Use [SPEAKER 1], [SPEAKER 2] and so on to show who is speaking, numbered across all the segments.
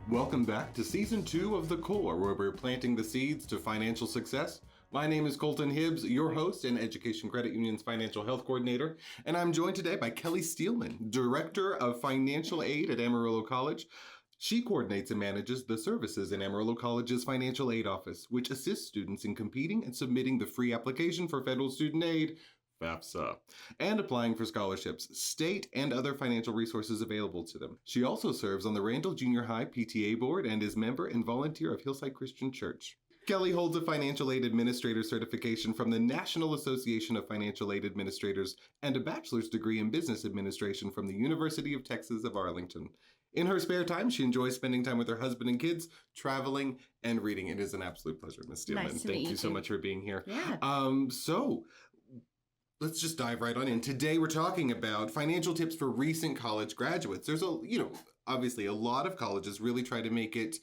[SPEAKER 1] Welcome back to Season 2 of The Core, where we're planting the seeds to financial success. My name is Colten Hibbs, your host and Education Credit Union's Financial Health Coordinator, and I'm joined today by Kelly Steelman, Director of Financial Aid at Amarillo College. She coordinates and manages the services in Amarillo College's Financial Aid Office, which assists students in competing and submitting the free application for federal student aid, FAFSA, and applying for scholarships, state and other financial resources available to them. She also serves on the Randall Junior High PTA Board and is member and volunteer of Hillside Christian Church. Kelly holds a Financial Aid Administrator certification from the National Association of Financial Aid Administrators and a bachelor's degree in business administration from the University of Texas of Arlington. In her spare time, she enjoys spending time with her husband and kids, traveling, and reading. It is an absolute pleasure, Ms. Steelman.
[SPEAKER 2] Nice to
[SPEAKER 1] Thank
[SPEAKER 2] meet
[SPEAKER 1] you so
[SPEAKER 2] you.
[SPEAKER 1] much for being here.
[SPEAKER 2] Yeah.
[SPEAKER 1] Let's just dive right on in. Today we're talking about financial tips for recent college graduates. There's obviously a lot of colleges really try to make it,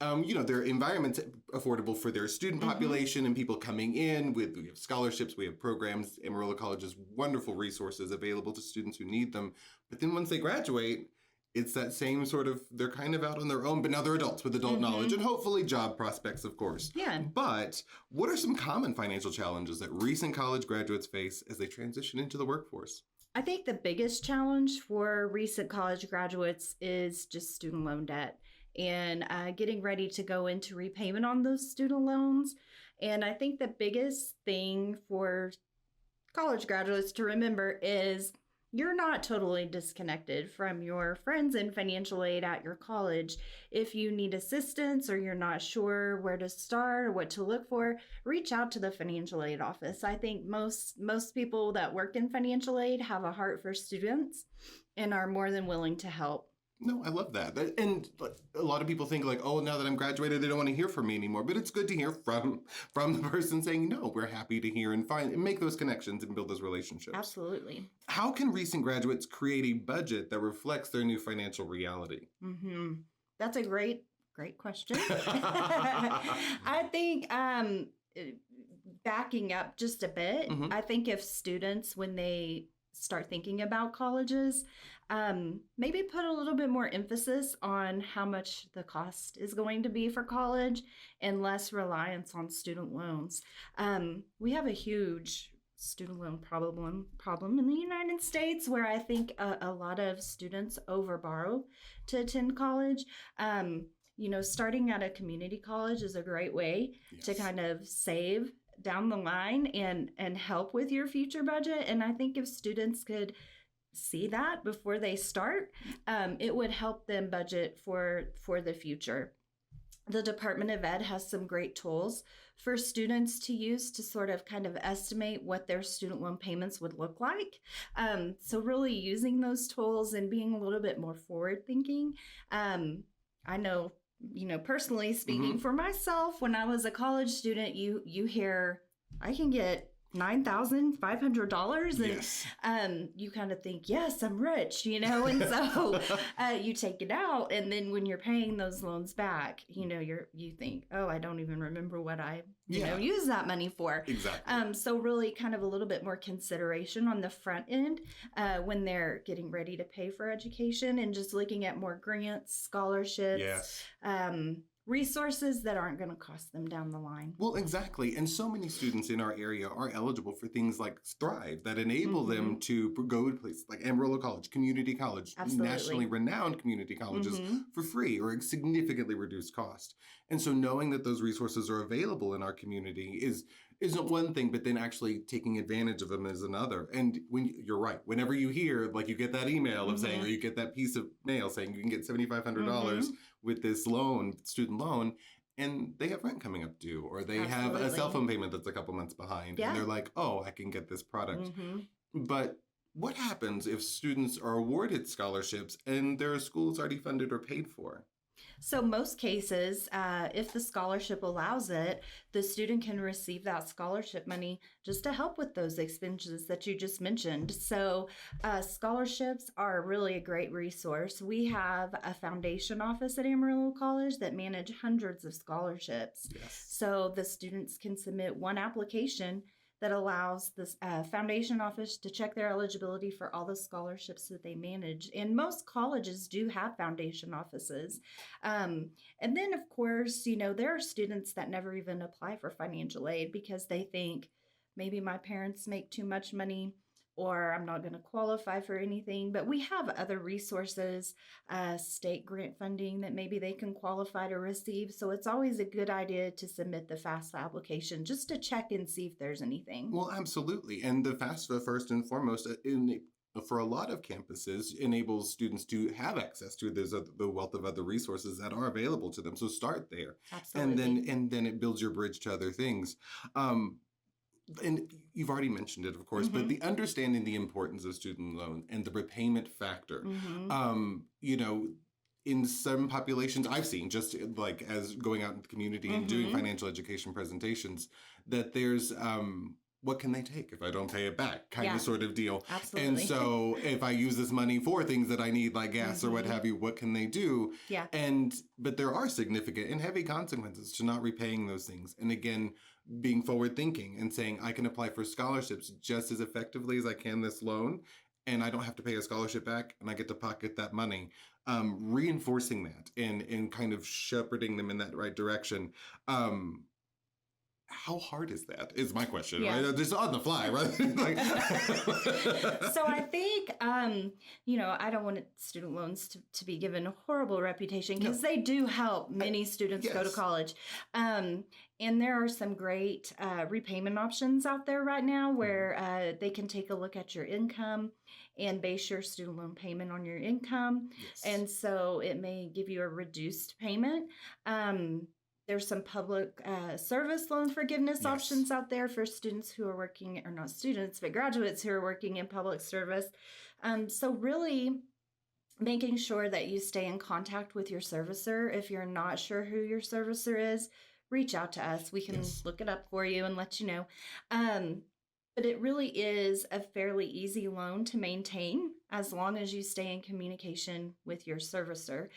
[SPEAKER 1] their environments affordable for their student population and people coming in. We have scholarships, we have programs. Amarillo College has wonderful resources available to students who need them. But then once they graduate, it's that same sort of, they're kind of out on their own, but now they're adults with adult knowledge and hopefully job prospects, of course.
[SPEAKER 2] Yeah.
[SPEAKER 1] But what are some common financial challenges that recent college graduates face as they transition into the workforce?
[SPEAKER 2] I think the biggest challenge for recent college graduates is just student loan debt and getting ready to go into repayment on those student loans. And I think the biggest thing for college graduates to remember is you're not totally disconnected from your friends in financial aid at your college. If you need assistance or you're not sure where to start or what to look for, reach out to the financial aid office. I think most people that work in financial aid have a heart for students and are more than willing to help.
[SPEAKER 1] No, I love that. And a lot of people think like, oh, now that I'm graduated, they don't want to hear from me anymore. But it's good to hear from the person saying, no, we're happy to hear and find and make those connections and build those relationships.
[SPEAKER 2] Absolutely.
[SPEAKER 1] How can recent graduates create a budget that reflects their new financial reality?
[SPEAKER 2] That's a great question. I think backing up just a bit, I think if students, when they start thinking about colleges, maybe put a little bit more emphasis on how much the cost is going to be for college and less reliance on student loans. We have a huge student loan problem in the United States where I think a lot of students overborrow to attend college. Starting at a community college is a great way to kind of save down the line and help with your future budget. And I think if students could see that before they start, it would help them budget for the future. The Department of Ed has some great tools for students to use to sort of kind of estimate what their student loan payments would look like. So really using those tools and being a little bit more forward thinking. I know, personally speaking for myself, when I was a college student, you hear, I can get $9,500 and you kind of think, yes, I'm rich, and so you take it out. And then when you're paying those loans back, you think, oh, I don't even remember what I use that money for.
[SPEAKER 1] Exactly.
[SPEAKER 2] So really kind of a little bit more consideration on the front end when they're getting ready to pay for education and just looking at more grants, scholarships, resources that aren't going to cost them down the line.
[SPEAKER 1] Well, exactly. And so many students in our area are eligible for things like Thrive that enable them to go to places like Amarillo College, community college, nationally renowned community colleges for free or significantly reduced cost. And so knowing that those resources are available in our community isn't one thing, but then actually taking advantage of them is another. And you're right, whenever you hear, like you get that email of saying, or you get that piece of mail saying you can get $7,500 with this student loan, and they have rent coming up due, or they have a cell phone payment that's a couple months behind, and they're like, oh, I can get this product. But what happens if students are awarded scholarships and their school is already funded or paid for?
[SPEAKER 2] So most cases, if the scholarship allows it, the student can receive that scholarship money just to help with those expenses that you just mentioned. So scholarships are really a great resource. We have a foundation office at Amarillo College that manage hundreds of scholarships. So the students can submit one application that allows the foundation office to check their eligibility for all the scholarships that they manage. And most colleges do have foundation offices. And then, of course, there are students that never even apply for financial aid because they think maybe my parents make too much money or I'm not going to qualify for anything. But we have other resources, state grant funding that maybe they can qualify to receive. So it's always a good idea to submit the FAFSA application just to check and see if there's anything.
[SPEAKER 1] Well, absolutely. And the FAFSA, first and foremost, for a lot of campuses, enables students to have access to the wealth of other resources that are available to them. So start there.
[SPEAKER 2] Absolutely.
[SPEAKER 1] And then it builds your bridge to other things. And you've already mentioned it, of course, but the understanding the importance of student loan and the repayment factor, in some populations I've seen, just like as going out in the community and doing financial education presentations, that there's what can they take if I don't pay it back kind of sort of deal.
[SPEAKER 2] Absolutely.
[SPEAKER 1] And so if I use this money for things that I need, like gas or what have you, what can they do?
[SPEAKER 2] Yeah.
[SPEAKER 1] But there are significant and heavy consequences to not repaying those things. And again, being forward thinking and saying I can apply for scholarships just as effectively as I can this loan, and I don't have to pay a scholarship back, and I get to pocket that money. Reinforcing that and kind of shepherding them in that right direction. How hard is that? Is my question, right? Just on the fly, right?
[SPEAKER 2] So I think, I don't want student loans to be given a horrible reputation because they do help many students go to college. And there are some great repayment options out there right now where they can take a look at your income and base your student loan payment on your income. Yes. And so it may give you a reduced payment. There's some public service loan forgiveness options out there for students who are working, or not students, but graduates who are working in public service. So really making sure that you stay in contact with your servicer. If you're not sure who your servicer is, reach out to us. We can look it up for you and let you know. But it really is a fairly easy loan to maintain as long as you stay in communication with your servicer.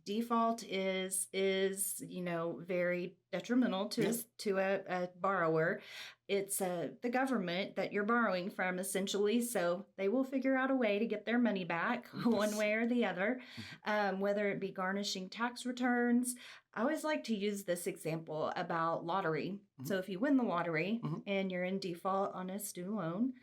[SPEAKER 2] Default is very detrimental to a borrower. It's the government that you're borrowing from, essentially, so they will figure out a way to get their money back one way or the other, whether it be garnishing tax returns. I always like to use this example about lottery. So if you win the lottery and you're in default on a student loan,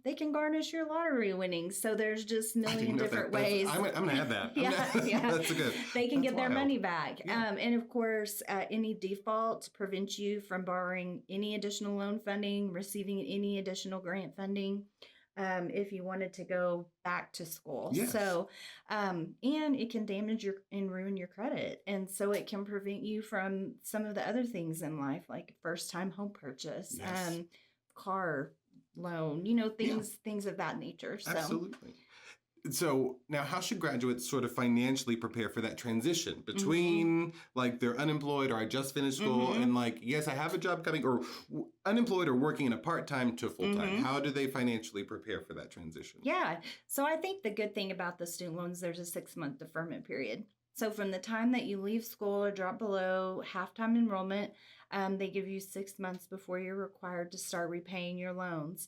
[SPEAKER 2] they can garnish your lottery winnings. So there's just a million different ways.
[SPEAKER 1] I'm going to add that. That's good.
[SPEAKER 2] They can get their money back. And of course, any default prevents you from borrowing any additional loan funding, receiving any additional grant funding. If you wanted to go back to school. Yes. So, and it can damage and ruin your credit. And so it can prevent you from some of the other things in life, like first-time home purchase, car loan, things of that nature. So.
[SPEAKER 1] Absolutely. So now how should graduates sort of financially prepare for that transition between like they're unemployed or I just finished school and like, yes, I have a job coming, or unemployed or working in a part-time to full-time? How do they financially prepare for that transition?
[SPEAKER 2] Yeah. So I think the good thing about the student loans, there's a 6-month deferment period. So from the time that you leave school or drop below half-time enrollment, they give you 6 months before you're required to start repaying your loans.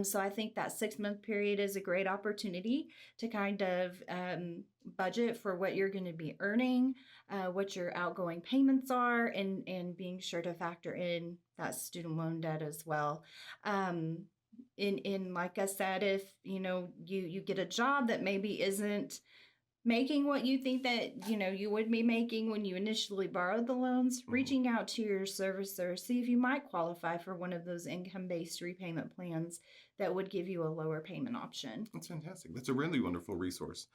[SPEAKER 2] So I think that 6-month period is a great opportunity to kind of budget for what you're going to be earning, what your outgoing payments are, and being sure to factor in that student loan debt as well. In like I said, if you get a job that maybe isn't making what you think that you would be making when you initially borrowed the loans, reaching out to your servicer, see if you might qualify for one of those income-based repayment plans that would give you a lower payment option.
[SPEAKER 1] That's fantastic. That's a really wonderful resource.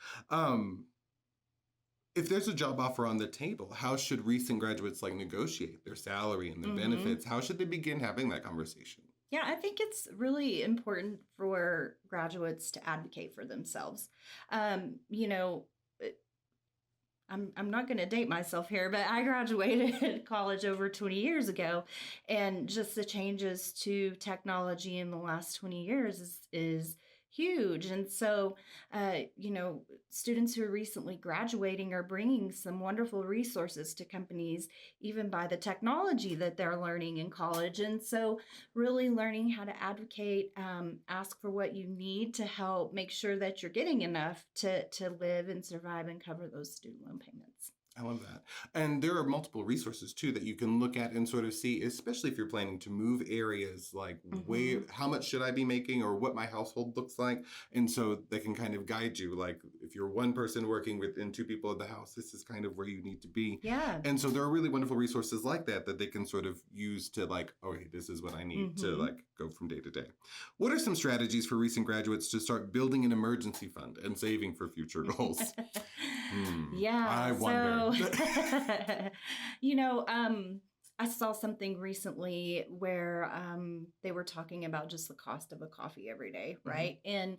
[SPEAKER 1] If there's a job offer on the table, how should recent graduates negotiate their salary and their benefits? How should they begin having that conversation?
[SPEAKER 2] Yeah, I think it's really important for graduates to advocate for themselves. I'm not going to date myself here, but I graduated college over 20 years ago, and just the changes to technology in the last 20 years is huge. And so, students who are recently graduating are bringing some wonderful resources to companies, even by the technology that they're learning in college. And so, really learning how to advocate, ask for what you need to help make sure that you're getting enough to live and survive and cover those student loan payments.
[SPEAKER 1] I love that. And there are multiple resources too that you can look at and sort of see, especially if you're planning to move areas, like how much should I be making or what my household looks like. And so they can kind of guide you. Like if you're one person working within two people in the house, this is kind of where you need to be.
[SPEAKER 2] Yeah.
[SPEAKER 1] And so there are really wonderful resources like that they can sort of use to like, okay, this is what I need to like go from day to day. What are some strategies for recent graduates to start building an emergency fund and saving for future goals?
[SPEAKER 2] Yeah.
[SPEAKER 1] I wonder.
[SPEAKER 2] I saw something recently where they were talking about just the cost of a coffee every day, right? And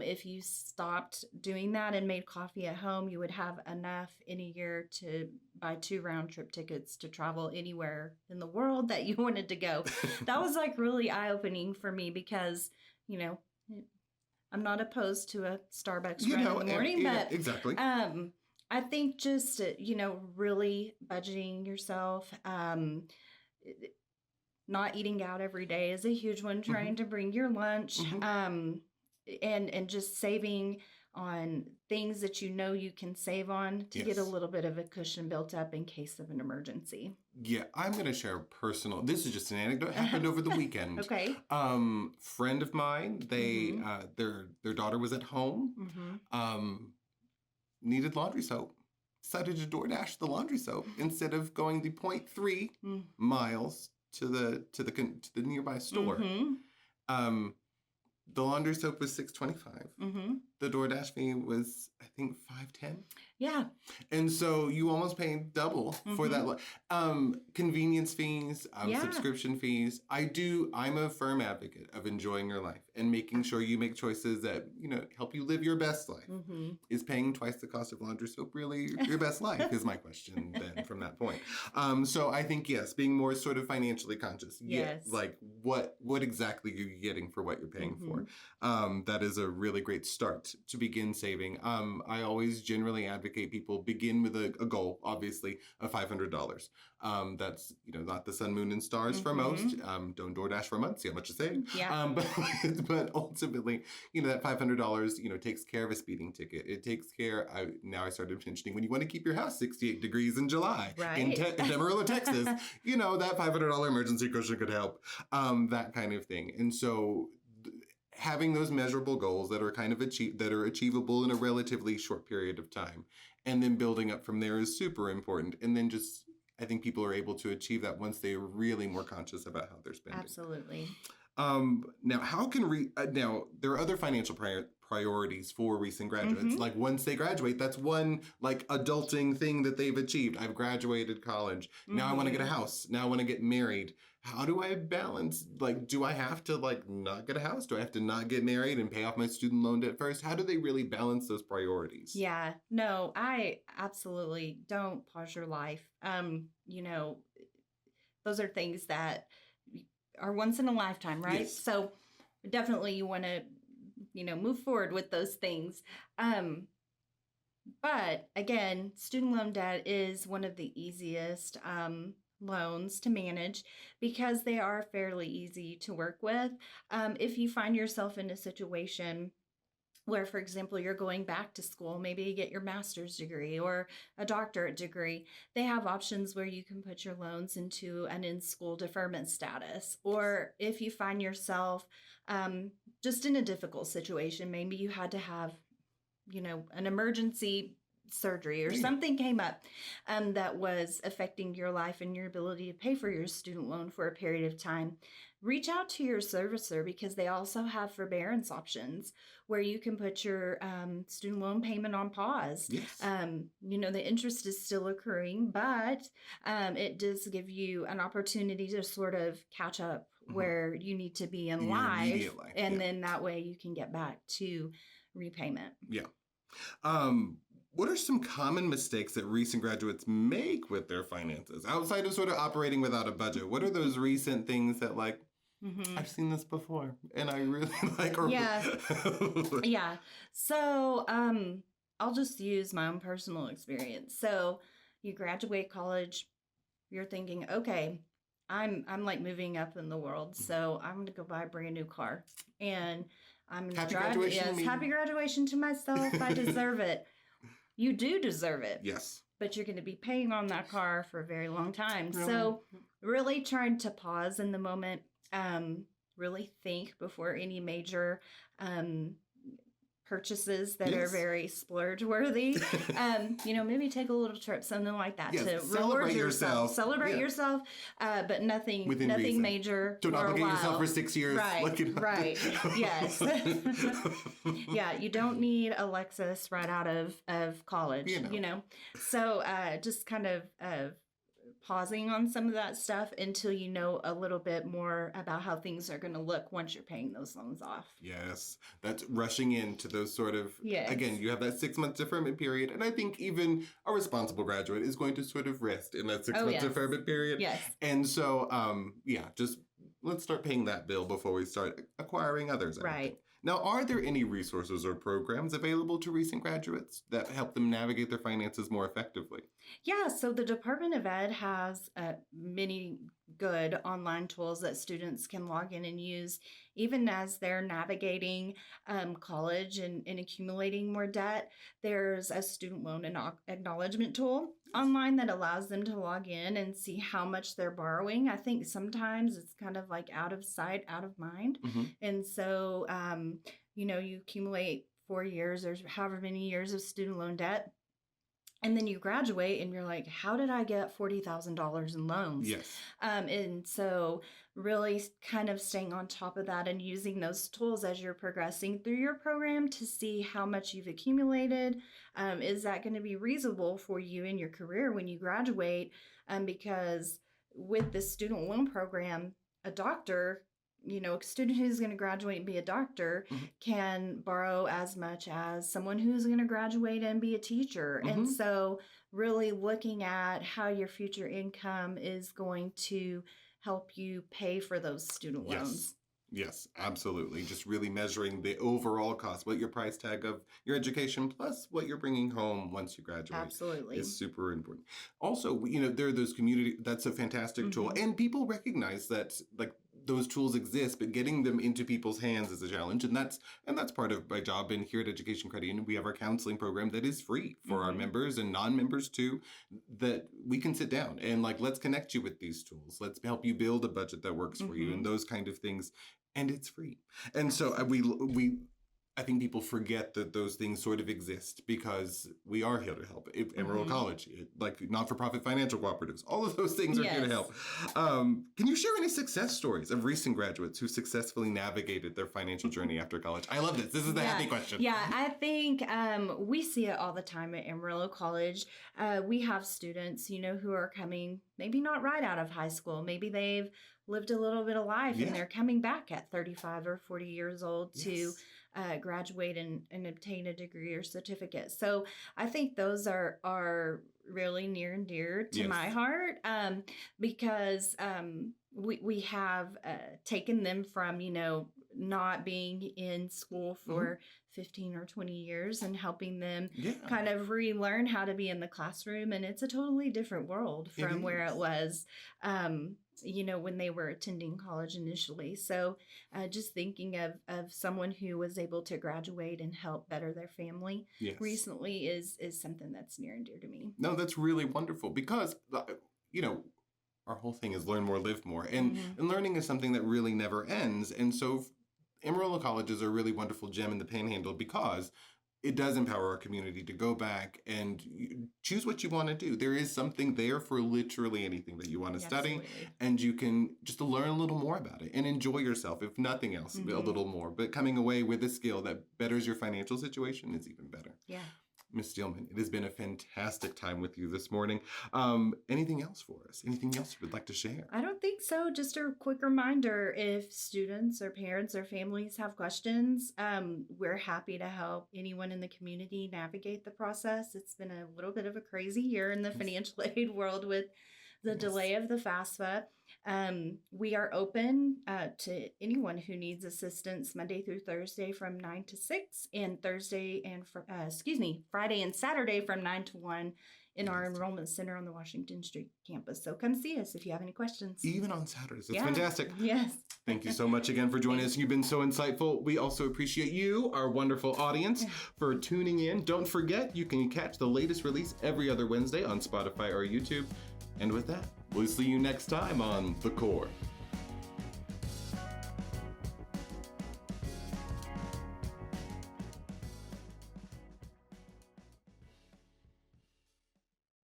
[SPEAKER 2] if you stopped doing that and made coffee at home, you would have enough in a year to buy 2 round-trip tickets to travel anywhere in the world that you wanted to go. That was like really eye-opening for me because, I'm not opposed to a Starbucks run in the morning, but
[SPEAKER 1] exactly.
[SPEAKER 2] I think just, really budgeting yourself, not eating out every day is a huge one, trying to bring your lunch, and just saving on things that you can save on to get a little bit of a cushion built up in case of an emergency.
[SPEAKER 1] Yeah, I'm going to share a personal, this is just an anecdote, happened over the weekend.
[SPEAKER 2] Okay.
[SPEAKER 1] Friend of mine, they, their daughter was at home, needed laundry soap, decided to DoorDash the laundry soap instead of going the 0.3 miles to the nearby store. The laundry soap was $6.25. The DoorDash fee was, I think, $5.10.
[SPEAKER 2] Yeah.
[SPEAKER 1] And so you almost pay double for that. Convenience fees, subscription fees. I'm a firm advocate of enjoying your life and making sure you make choices that, help you live your best life. Is paying twice the cost of laundry soap really your best life is my question then from that point. So I think, yes, being more sort of financially conscious.
[SPEAKER 2] Yes.
[SPEAKER 1] Like what exactly are you getting for what you're paying for? That is a really great start to begin saving. I always generally advocate people begin with a goal, obviously, of $500. That's, not the sun, moon, and stars for most. Don't DoorDash for a month, see how much you save.
[SPEAKER 2] Yeah.
[SPEAKER 1] But ultimately, that $500, takes care of a speeding ticket. It takes care, now I started mentioning, when you want to keep your house 68 degrees in July in Amarillo, Texas, that $500 emergency cushion could help, that kind of thing. And so having those measurable goals that are kind of achievable in a relatively short period of time, and then building up from there is super important. And then I think people are able to achieve that once they're really more conscious about how they're spending.
[SPEAKER 2] Absolutely.
[SPEAKER 1] Now, how can now there are other financial priorities for recent graduates. Like once they graduate, that's one like adulting thing that they've achieved. I've graduated college. Now I want to get a house. Now I want to get married. How do I balance? Like, do I have to not get a house? Do I have to not get married and pay off my student loan debt first? How do they really balance those priorities?
[SPEAKER 2] Yeah, no, I absolutely don't pause your life. Those are things that are once in a lifetime, right?
[SPEAKER 1] Yes.
[SPEAKER 2] So definitely you want to, move forward with those things. But again, student loan debt is one of the easiest loans to manage because they are fairly easy to work with. If you find yourself in a situation where, for example, you're going back to school, maybe you get your master's degree or a doctorate degree, they have options where you can put your loans into an in-school deferment status. Or if you find yourself just in a difficult situation, maybe you had to have, an emergency surgery or something came up that was affecting your life and your ability to pay for your student loan for a period of time, reach out to your servicer because they also have forbearance options where you can put your student loan payment on pause.
[SPEAKER 1] Yes.
[SPEAKER 2] The interest is still accruing, but it does give you an opportunity to sort of catch up where you need to be in life. And then that way you can get back to repayment.
[SPEAKER 1] Yeah. What are some common mistakes that recent graduates make with their finances outside of sort of operating without a budget? What are those recent things that I've seen this before, and I really like her.
[SPEAKER 2] Yeah. Yeah. So, I'll just use my own personal experience. So, you graduate college, you're thinking, okay, I'm like moving up in the world, so I'm gonna go buy a brand new car, and I'm gonna
[SPEAKER 1] Happy
[SPEAKER 2] drive.
[SPEAKER 1] graduation,
[SPEAKER 2] Yes, happy graduation to myself. I deserve it. You do deserve it.
[SPEAKER 1] Yes.
[SPEAKER 2] But you're going to be paying on that car for a very long time.
[SPEAKER 1] Really?
[SPEAKER 2] So, really trying to pause in the moment, really think before any major purchases that are very splurge worthy. Maybe take a little trip, something like that, to
[SPEAKER 1] celebrate yourself.
[SPEAKER 2] Celebrate yourself, but nothing
[SPEAKER 1] reason.
[SPEAKER 2] Major.
[SPEAKER 1] Don't obligate yourself for 6 years.
[SPEAKER 2] Right. Yes. Yeah, you don't need a Lexus right out of college. So just kind of pausing on some of that stuff until you know a little bit more about how things are going to look once you're paying those loans off.
[SPEAKER 1] Yes, that's rushing into those sort of, again, you have that 6 month deferment period. And I think even a responsible graduate is going to sort of rest in that 6 month deferment period.
[SPEAKER 2] Yes.
[SPEAKER 1] And so, just let's start paying that bill before we start acquiring others.
[SPEAKER 2] Right.
[SPEAKER 1] Now, are there any resources or programs available to recent graduates that help them navigate their finances more effectively?
[SPEAKER 2] Yeah, so the Department of Ed has many good online tools that students can log in and use, even as they're navigating college and accumulating more debt. There's a student loan acknowledgement tool online that allows them to log in and see how much they're borrowing. I think sometimes it's kind of like out of sight, out of mind. And so, you accumulate 4 years or however many years of student loan debt. And then you graduate and you're like, how did I get $40,000 in loans?
[SPEAKER 1] Yes.
[SPEAKER 2] And so really kind of staying on top of that and using those tools as you're progressing through your program to see how much you've accumulated. Is that going to be reasonable for you in your career when you graduate? Because with the student loan program, a doctor, a student who's going to graduate and be a doctor can borrow as much as someone who's going to graduate and be a teacher. And so really looking at how your future income is going to help you pay for those student loans.
[SPEAKER 1] Yes, absolutely. Just really measuring the overall cost, what your price tag of your education plus what you're bringing home once you graduate.
[SPEAKER 2] Absolutely.
[SPEAKER 1] Is super important. Also, there are those community, that's a fantastic tool. And people recognize that, like, those tools exist, but getting them into people's hands is a challenge. And that's part of my job. And here at Education Credit Union, we have our counseling program that is free for our members and non-members too, that we can sit down and let's connect you with these tools. Let's help you build a budget that works for you and those kind of things. And it's free. And so I think people forget that those things sort of exist because we are here to help. Amarillo College, not-for-profit financial cooperatives, all of those things are here to help. Can you share any success stories of recent graduates who successfully navigated their financial journey after college? I love this. This is the happy question.
[SPEAKER 2] Yeah, I think we see it all the time at Amarillo College. We have students, who are coming maybe not right out of high school. Maybe they've lived a little bit of life and they're coming back at 35 or 40 years old to graduate and obtain a degree or certificate. So I think those are really near and dear to my heart because we have taken them from, not being in school for 15 or 20 years and helping them kind of relearn how to be in the classroom. And it's a totally different world from where it was when they were attending college initially. So just thinking of someone who was able to graduate and help better their family recently is something that's near and dear to me.
[SPEAKER 1] No, that's really wonderful because, our whole thing is learn more, live more. And learning is something that really never ends. And so Amarillo College is a really wonderful gem in the Panhandle because it does empower our community to go back and choose what you want to do. There is something there for literally anything that you want to study. And you can just learn a little more about it and enjoy yourself, if nothing else, a little more. But coming away with a skill that betters your financial situation is even better.
[SPEAKER 2] Yeah.
[SPEAKER 1] Ms. Steelman, it has been a fantastic time with you this morning. Anything else for us? Anything else you would like to share?
[SPEAKER 2] I don't think so. Just a quick reminder, if students or parents or families have questions, we're happy to help anyone in the community navigate the process. It's been a little bit of a crazy year in the financial aid world with the delay of the FAFSA. We are open to anyone who needs assistance Monday through Thursday from 9 to 6 and Friday and Saturday from 9 to 1 in our enrollment center on the Washington Street campus. So come see us if you have any questions.
[SPEAKER 1] Even on Saturdays. That's fantastic.
[SPEAKER 2] Yes.
[SPEAKER 1] Thank you so much again for joining us. You've been so insightful. We also appreciate you, our wonderful audience, for tuning in. Don't forget, you can catch the latest release every other Wednesday on Spotify or YouTube. And with that, we'll see you next time on The Core.